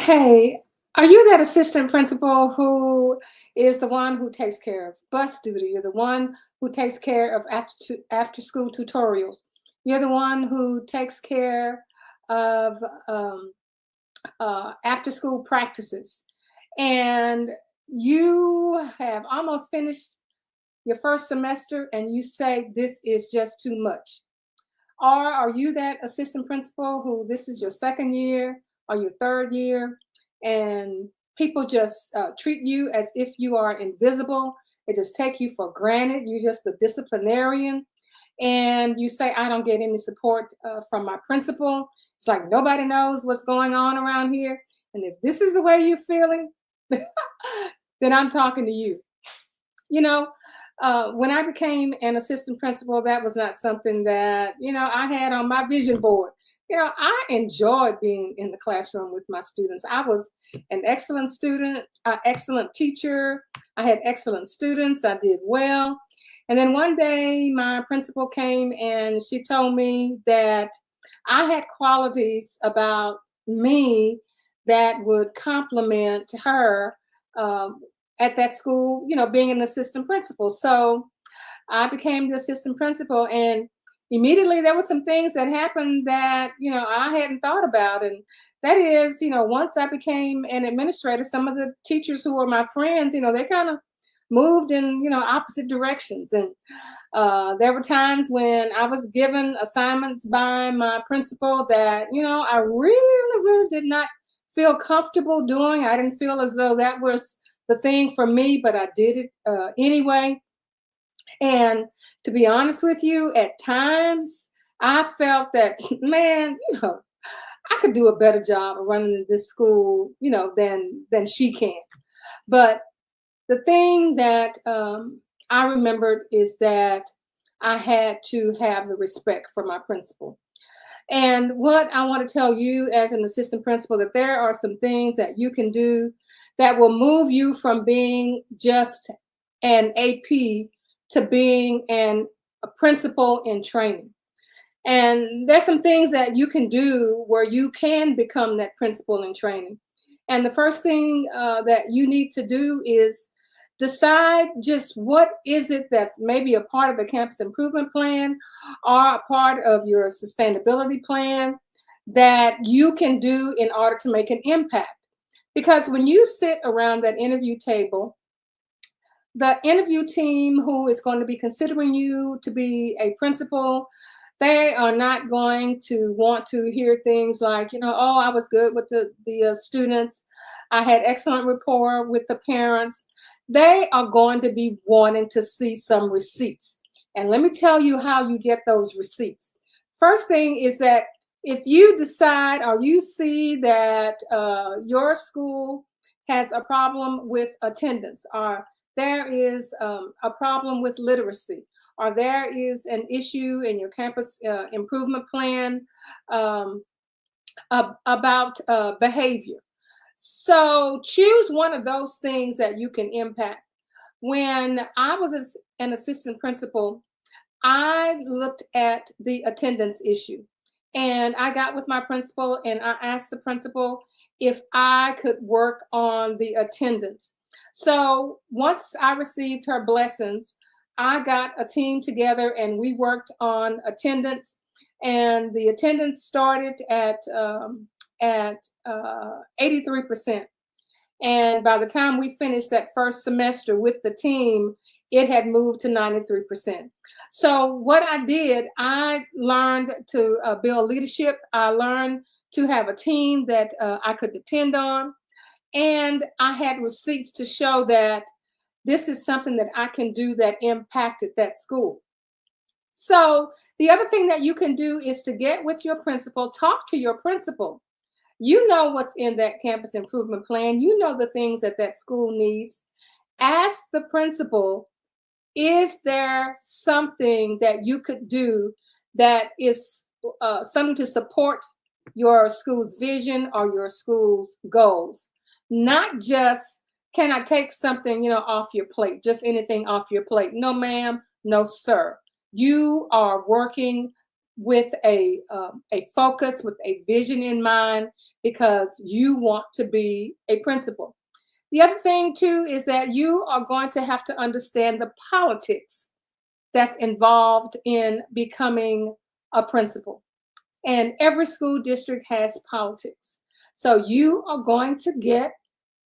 Hey, are you that assistant principal who is the one who takes care of bus duty? You're the one who takes care of after school tutorials. You're the one who takes care of um, after school practices. And you have almost finished your first semester and you say this is just too much. Or are you that assistant principal who this is your second year or your third year, and people just treat you as if you are invisible? They just take you for granted. You're just the disciplinarian, and you say, I don't get any support from my principal. It's like nobody knows what's going on around here. And if this is the way you're feeling, then I'm talking to you. You know, when I became an assistant principal, that was not something that, I had on my vision board. I enjoyed being in the classroom with my students. I was an excellent student, excellent teacher. I had excellent students. I did well. And then one day, my principal came and she told me that I had qualities about me that would complement her um, at that school, being an assistant principal. So I became the assistant principal, and immediately there were some things that happened that, I hadn't thought about. And that is, once I became an administrator, some of the teachers who were my friends, they kind of moved in, opposite directions. And there were times when I was given assignments by my principal that, I really, really did not feel comfortable doing. I didn't feel as though that was the thing for me, but I did it anyway. And to be honest with you, at times I felt that, man, I could do a better job of running this school, than she can. But the thing that I remembered is that I had to have the respect for my principal. And what I want to tell you as an assistant principal, that there are some things that you can do that will move you from being just an AP to being a principal in training. And there's some things that you can do where you can become that principal in training. And the first thing that you need to do is decide just what is it that's maybe a part of the campus improvement plan or a part of your sustainability plan that you can do in order to make an impact. Because when you sit around that interview table, the interview team who is going to be considering you to be a principal, they are not going to want to hear things like, oh, I was good with the students. I had excellent rapport with the parents. They are going to be wanting to see some receipts. And let me tell you how you get those receipts. First thing is that if you decide or you see that your school has a problem with attendance, or there is a problem with literacy, or there is an issue in your campus improvement plan um, about behavior. So choose one of those things that you can impact. When I was an assistant principal, I looked at the attendance issue, and I got with my principal and I asked the principal if I could work on the attendance. So once I received her blessings, I got a team together and we worked on attendance. And the attendance started at 83%. And by the time we finished that first semester with the team, it had moved to 93%. So what I did, I learned to build leadership. I learned to have a team that I could depend on. And I had receipts to show that this is something that I can do that impacted that school. So the other thing that you can do is to get with your principal, talk to your principal. You know what's in that campus improvement plan. You know the things that that school needs. Ask the principal, is there something that you could do that is something to support your school's vision or your school's goals? Not just, can I take something, off your plate, just anything off your plate? No, ma'am, no, sir. You are working with a focus, with a vision in mind, because you want to be a principal. The other thing too is that you are going to have to understand the politics that's involved in becoming a principal. And every school district has politics. So you are going to get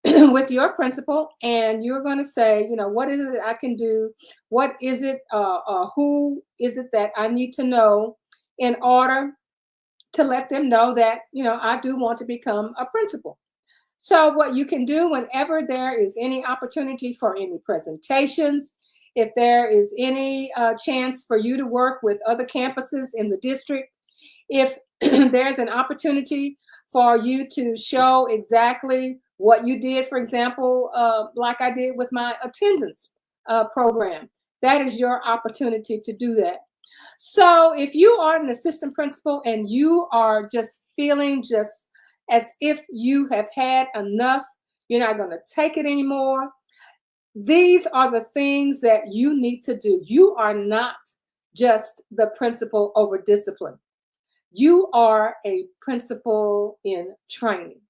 with your principal and you're going to say, what is it that I can do? What is it? Who is it that I need to know in order to let them know that, I do want to become a principal. So, what you can do whenever there is any opportunity for any presentations, if there is any chance for you to work with other campuses in the district, if there's an opportunity for you to show exactly what you did, for example, like I did with my attendance program, that is your opportunity to do that. So if you are an assistant principal and you are just feeling just as if you have had enough, you're not going to take it anymore, these are the things that you need to do. You are not just the principal over discipline. You are a principal in training.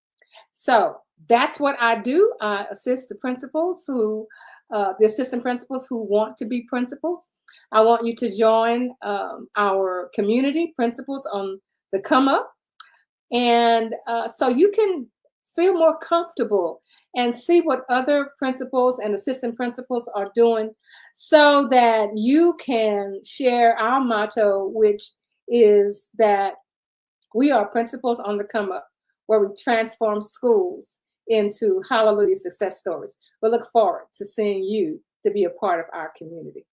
So that's what I do. I assist the principals the assistant principals who want to be principals. I want you to join our community principals on the come up. And so you can feel more comfortable and see what other principals and assistant principals are doing so that you can share our motto, which is that we are principals on the come up, where we transform schools into hallelujah success stories. We look forward to seeing you to be a part of our community.